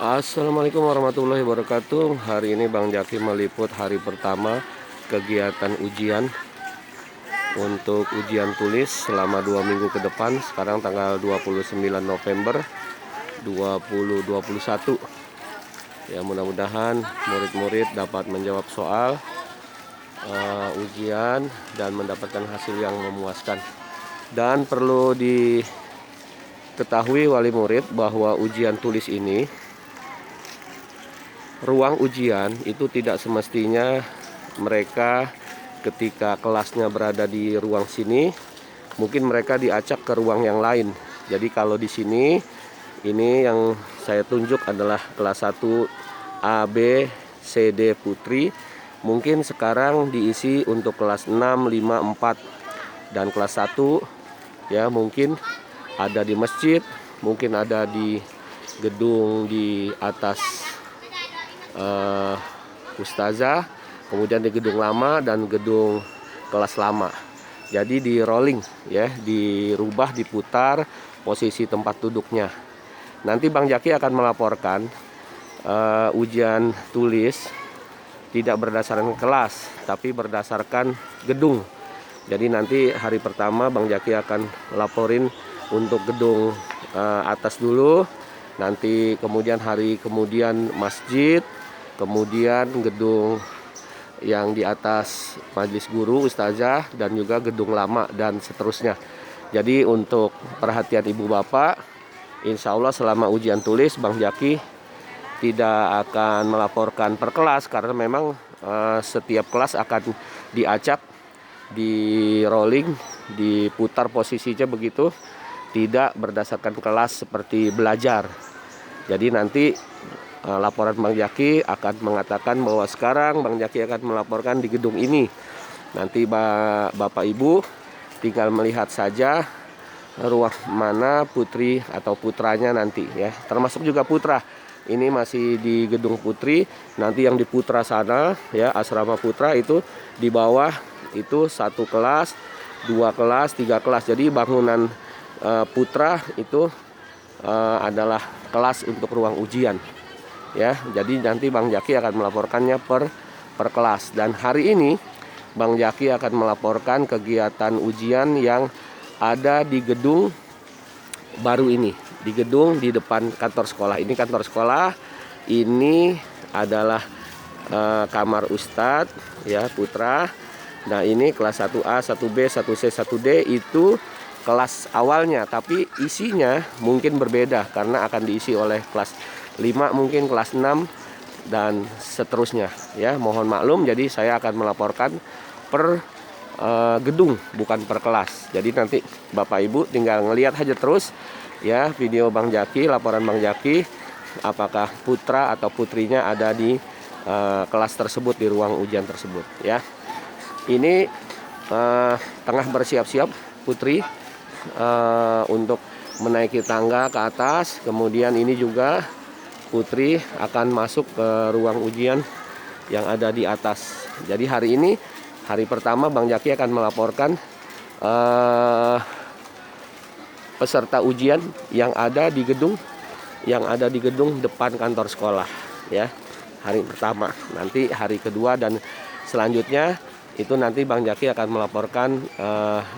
Assalamualaikum warahmatullahi wabarakatuh. Hari ini Bang Jaki meliput hari pertama kegiatan ujian untuk ujian tulis selama 2 minggu ke depan. Sekarang tanggal 29 November 2021. Ya, mudah-mudahan murid-murid dapat menjawab soal ujian dan mendapatkan hasil yang memuaskan. Dan perlu diketahui wali murid bahwa ujian tulis ini, ruang ujian itu tidak semestinya mereka ketika kelasnya berada di ruang sini, mungkin mereka diacak ke ruang yang lain. Jadi kalau di sini, ini yang saya tunjuk adalah kelas 1 A, B, C, D Putri. Mungkin sekarang diisi untuk kelas 6, 5, 4 dan kelas 1 ya, mungkin ada di masjid, mungkin ada di gedung di atas Ustazah, kemudian di gedung lama dan gedung kelas lama. Jadi di rolling ya, dirubah, diputar posisi tempat duduknya. Nanti Bang Jaki akan melaporkan ujian tulis tidak berdasarkan kelas, tapi berdasarkan gedung. Jadi nanti hari pertama Bang Jaki akan laporin untuk gedung atas dulu. Nanti kemudian hari kemudian masjid, kemudian gedung yang di atas majelis guru, ustazah, dan juga gedung lama dan seterusnya. Jadi untuk perhatian ibu bapak, insya Allah selama ujian tulis Bang Jaki tidak akan melaporkan per kelas, karena memang setiap kelas akan diacak, di rolling, diputar posisinya begitu, tidak berdasarkan kelas seperti belajar. Jadi nanti laporan Bang Jaki akan mengatakan bahwa sekarang Bang Jaki akan melaporkan di gedung ini. Nanti Bapak Ibu tinggal melihat saja ruang mana putri atau putranya nanti ya. Termasuk juga putra. Ini masih di gedung putri. Nanti yang di putra sana ya, asrama putra itu di bawah itu 1 kelas, 2 kelas, 3 kelas. Jadi bangunan putra itu adalah kelas untuk ruang ujian. Ya, jadi nanti Bang Jaki akan melaporkannya per kelas. Dan hari ini Bang Jaki akan melaporkan kegiatan ujian yang ada di gedung baru ini, di gedung di depan kantor sekolah. Ini kantor sekolah, ini adalah kamar Ustadz ya, putra. Nah, ini kelas 1A, 1B, 1C, 1D itu kelas awalnya, tapi isinya mungkin berbeda karena akan diisi oleh kelas 5, mungkin kelas 6 dan seterusnya ya. Mohon maklum, jadi saya akan melaporkan per gedung, bukan per kelas. Jadi nanti Bapak Ibu tinggal ngelihat aja terus ya video Bang Jaki, laporan Bang Jaki, apakah putra atau putrinya ada di kelas tersebut, di ruang ujian tersebut ya. Ini tengah bersiap-siap putri untuk menaiki tangga ke atas. Kemudian ini juga putri akan masuk ke ruang ujian yang ada di atas. Jadi hari ini, hari pertama Bang Jaki akan melaporkan peserta ujian yang ada di gedung depan kantor sekolah ya. Hari pertama. Nanti hari kedua dan selanjutnya itu nanti Bang Jaki akan melaporkan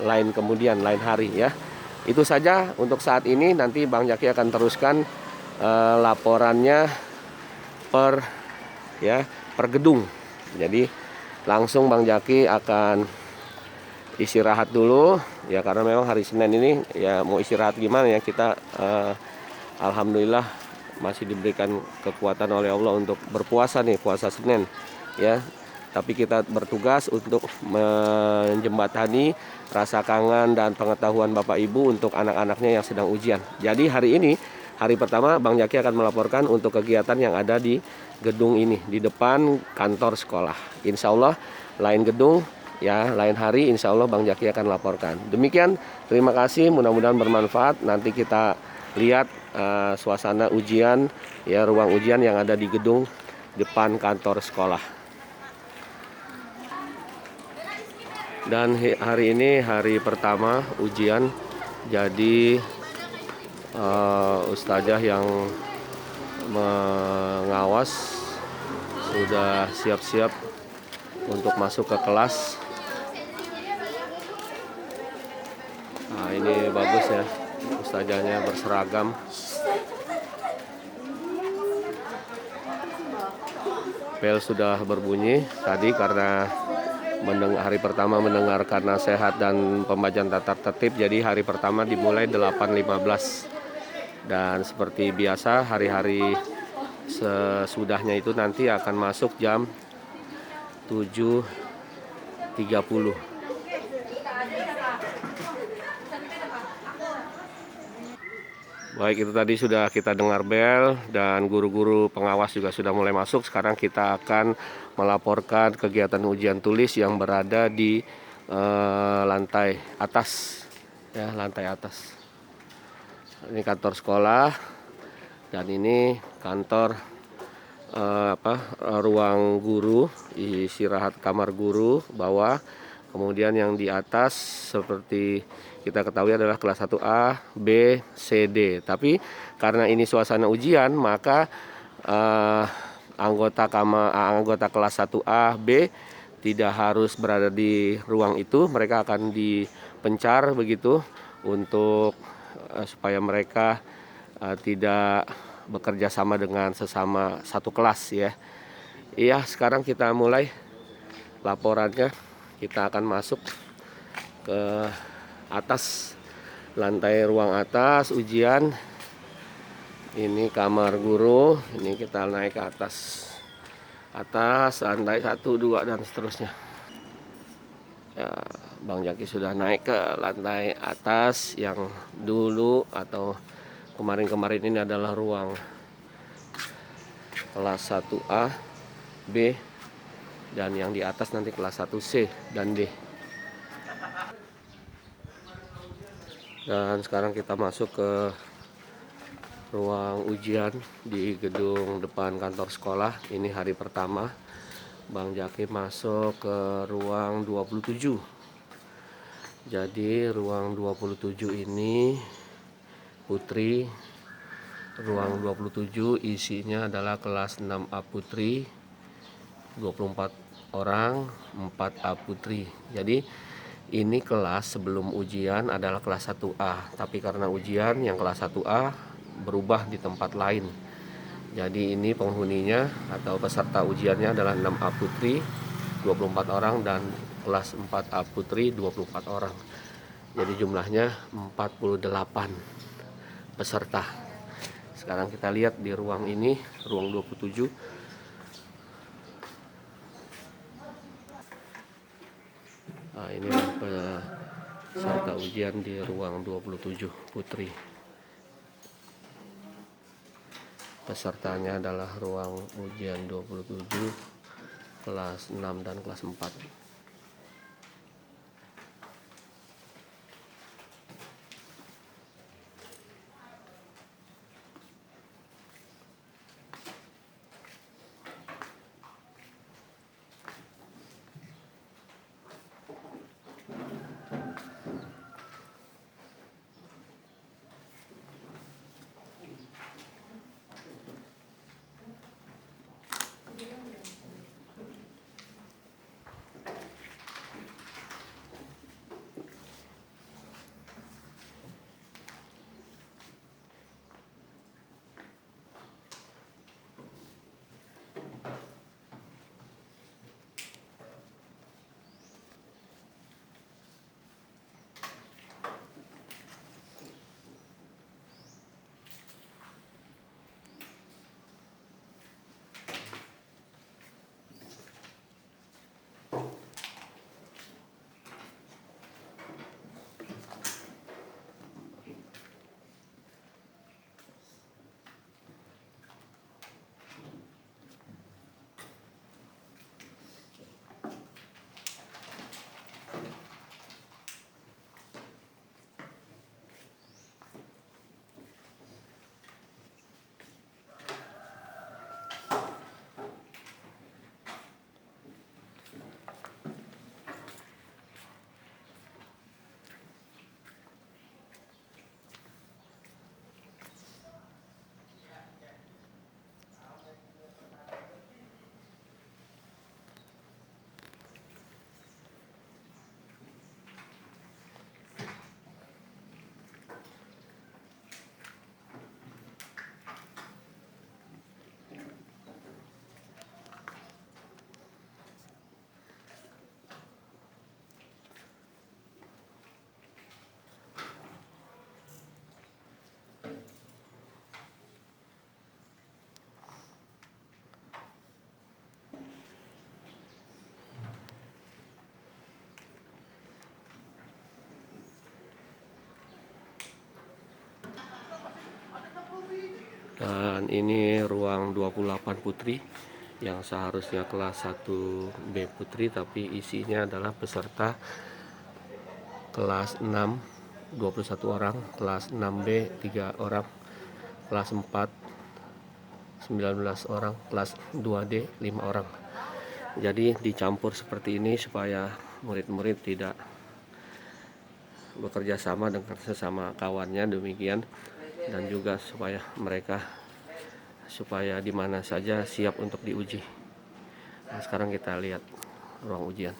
lain hari ya. Itu saja untuk saat ini. Nanti Bang Jaki akan teruskan laporannya per gedung. Jadi langsung Bang Jaki akan istirahat dulu ya, karena memang hari Senin ini ya, mau istirahat gimana ya, kita alhamdulillah masih diberikan kekuatan oleh Allah untuk berpuasa nih, puasa Senin ya. Tapi kita bertugas untuk menjembatani rasa kangen dan pengetahuan Bapak Ibu untuk anak-anaknya yang sedang ujian. Jadi hari ini, hari pertama Bang Jaki akan melaporkan untuk kegiatan yang ada di gedung ini, di depan kantor sekolah. Insya Allah lain gedung ya, lain hari insya Allah Bang Jaki akan laporkan. Demikian, terima kasih, mudah-mudahan bermanfaat. Nanti kita lihat suasana ujian ya, ruang ujian yang ada di gedung depan kantor sekolah. Dan hari ini hari pertama ujian, jadi ustazah yang mengawas, sudah siap-siap untuk masuk ke kelas. Nah, ini bagus ya, ustazahnya berseragam. Bel sudah berbunyi tadi karena hari pertama mendengarkan nasihat dan pembacaan tata tertib. Jadi hari pertama dimulai 8.15. Dan seperti biasa hari-hari sesudahnya itu nanti akan masuk jam 7.30. Baik, itu tadi sudah kita dengar bel dan guru-guru pengawas juga sudah mulai masuk. Sekarang kita akan melaporkan kegiatan ujian tulis yang berada di lantai atas, ya, lantai atas. Ini kantor sekolah dan ini kantor ruang guru, istirahat kamar guru bawah. Kemudian yang di atas seperti kita ketahui adalah kelas 1A, B, C, D. Tapi karena ini suasana ujian, maka anggota kelas 1A, B tidak harus berada di ruang itu. Mereka akan dipencar begitu untuk supaya mereka tidak bekerja sama dengan sesama satu kelas ya. Iya, sekarang kita mulai laporannya. Kita akan masuk ke atas, lantai ruang atas ujian. Ini kamar guru, ini kita naik ke atas lantai 1, 2 dan seterusnya. Ya, Bang Jaki sudah naik ke lantai atas yang dulu atau kemarin-kemarin ini adalah ruang kelas 1A, B, dan yang di atas nanti kelas 1C dan D. Dan sekarang kita masuk ke ruang ujian di gedung depan kantor sekolah. Ini hari pertama. Bang Jaki masuk ke ruang 27. Jadi ruang 27 ini Putri. Ruang 27 isinya adalah kelas 6A Putri, 24 orang, 4A Putri. Jadi ini kelas sebelum ujian adalah kelas 1A, tapi karena ujian yang kelas 1A berubah di tempat lain. Jadi ini penghuninya atau peserta ujiannya adalah 6A Putri, 24 orang, dan kelas 4A Putri 24 orang. Jadi jumlahnya 48 peserta. Sekarang kita lihat di ruang ini, ruang 27. Nah, ini peserta ujian di ruang 27 Putri. Pesertanya adalah ruang ujian 27, kelas 6 dan kelas 4. Dan ini ruang 28 putri yang seharusnya kelas 1B putri, tapi isinya adalah peserta kelas 6 21 orang, kelas 6B 3 orang, kelas 4 19 orang, kelas 2D 5 orang. Jadi dicampur seperti ini supaya murid-murid tidak bekerja sama dengan sesama kawannya, demikian, dan juga supaya di mana saja siap untuk diuji. Nah, sekarang kita lihat ruang ujian.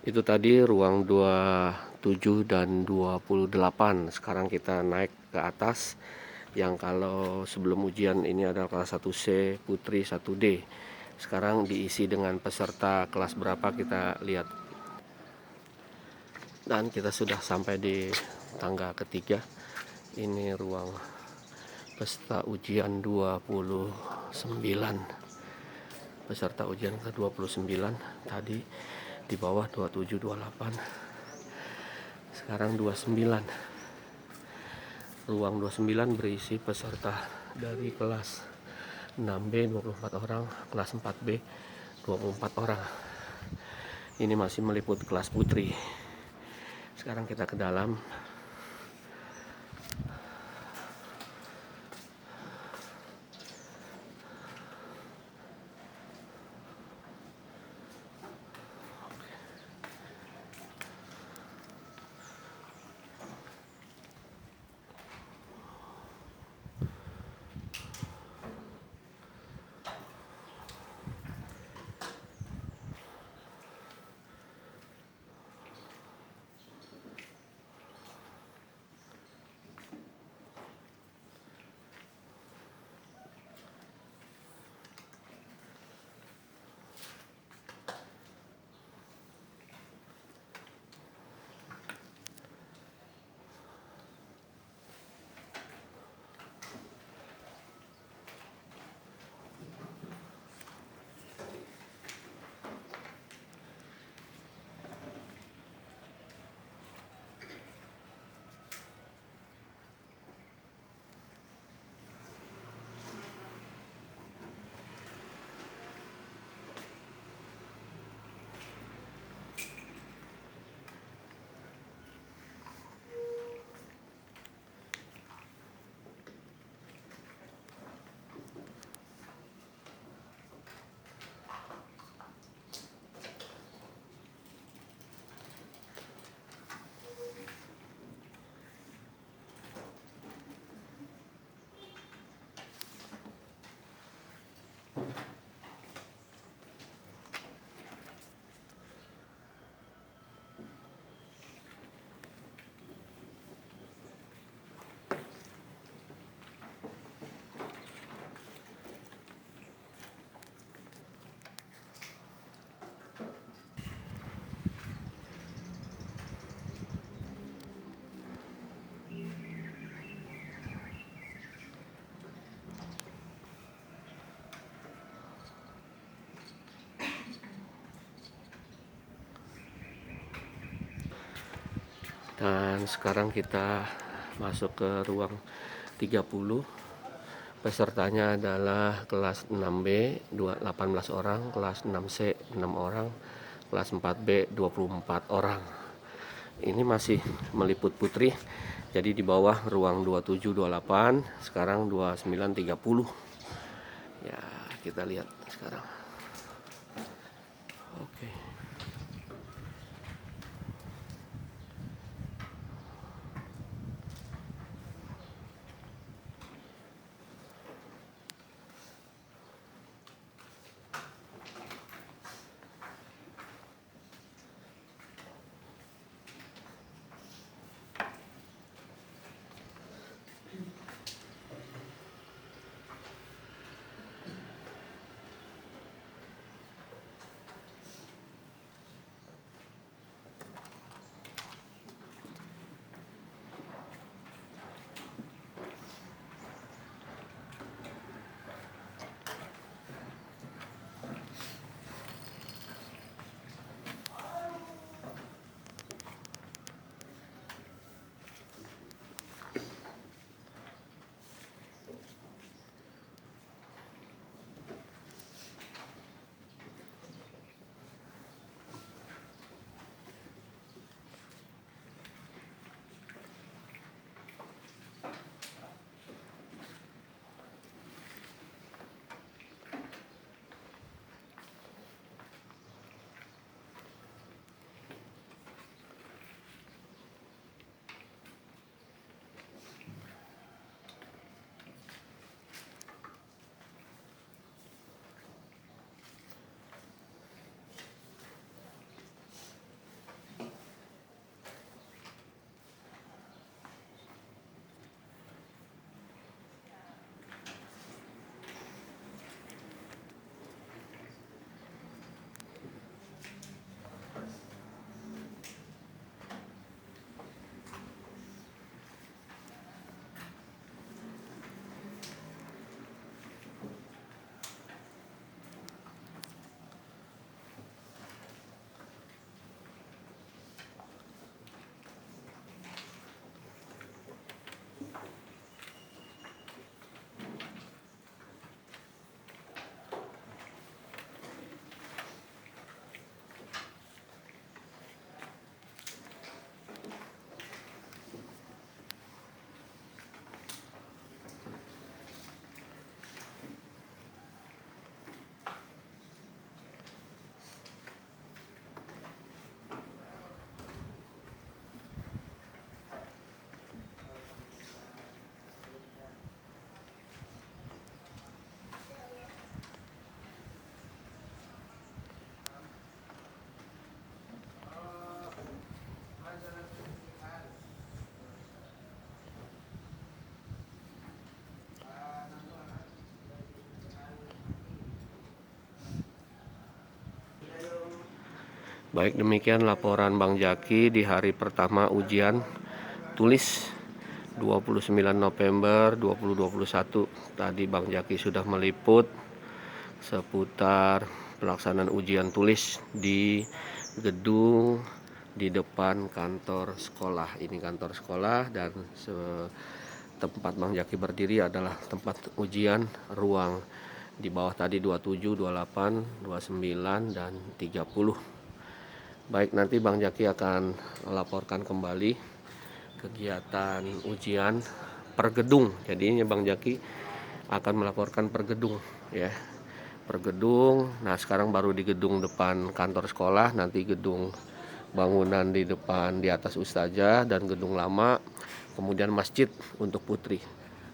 Itu tadi ruang 27 dan 28. Sekarang kita naik ke atas, yang kalau sebelum ujian ini adalah kelas 1C putri, 1D. Sekarang diisi dengan peserta kelas berapa kita lihat. Dan kita sudah sampai di tangga ketiga. Ini ruang peserta ujian 29. Peserta ujian ke 29 tadi di bawah 27 28, sekarang 29. Ruang 29 berisi peserta dari kelas 6B 24 orang, kelas 4B 24 orang. Ini masih meliput kelas putri. Sekarang kita ke dalam. Dan sekarang kita masuk ke ruang 30. Pesertanya adalah kelas 6B 18 orang, kelas 6C 6 orang, kelas 4B 24 orang. Ini masih meliput putri. Jadi di bawah ruang 27 28, sekarang 29 30. Ya, kita lihat sekarang. Oke. Baik, demikian laporan Bang Jaki di hari pertama ujian tulis 29 November 2021. Tadi Bang Jaki sudah meliput seputar pelaksanaan ujian tulis di gedung di depan kantor sekolah. Ini kantor sekolah, dan tempat Bang Jaki berdiri adalah tempat ujian ruang di bawah tadi 27, 28, 29 dan 30. Baik, nanti Bang Jaki akan melaporkan kembali kegiatan ujian per gedung. Jadinya Bang Jaki akan melaporkan per gedung, ya. Per gedung. Nah, sekarang baru di gedung depan kantor sekolah, nanti gedung bangunan di depan di atas Ustazah dan gedung lama, kemudian masjid untuk putri.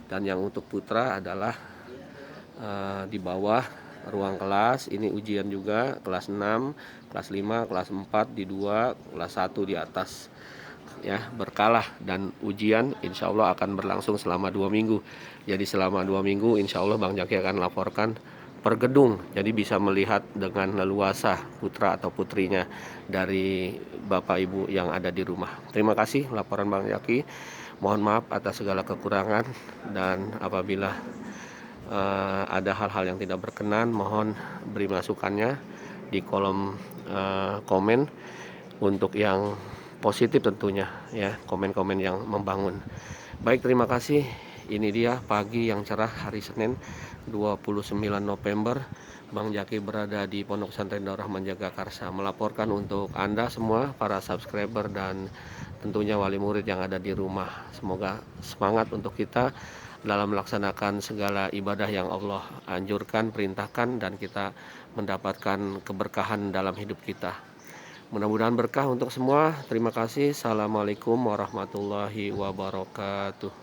Dan yang untuk putra adalah di bawah ruang kelas. Ini ujian juga kelas 6, kelas 5, kelas 4 di 2, kelas 1 di atas, ya, berkala. Dan ujian insya Allah akan berlangsung selama 2 minggu. Jadi selama 2 minggu insya Allah Bang Jaki akan laporkan per gedung, jadi bisa melihat dengan leluasa putra atau putrinya dari Bapak Ibu yang ada di rumah. Terima kasih laporan Bang Jaki. Mohon maaf atas segala kekurangan, dan apabila ada hal-hal yang tidak berkenan, mohon beri masukannya di kolom komen. Untuk yang positif tentunya ya, komen-komen yang membangun. Baik, terima kasih. Ini dia pagi yang cerah hari Senin 29 November. Bang Jaki berada di Pondok Pesantren Daurah Manjagakarsa melaporkan untuk Anda semua para subscriber dan tentunya wali murid yang ada di rumah. Semoga semangat untuk kita dalam melaksanakan segala ibadah yang Allah anjurkan, perintahkan, dan kita mendapatkan keberkahan dalam hidup kita. Mudah-mudahan berkah untuk semua. Terima kasih. Assalamualaikum warahmatullahi wabarakatuh.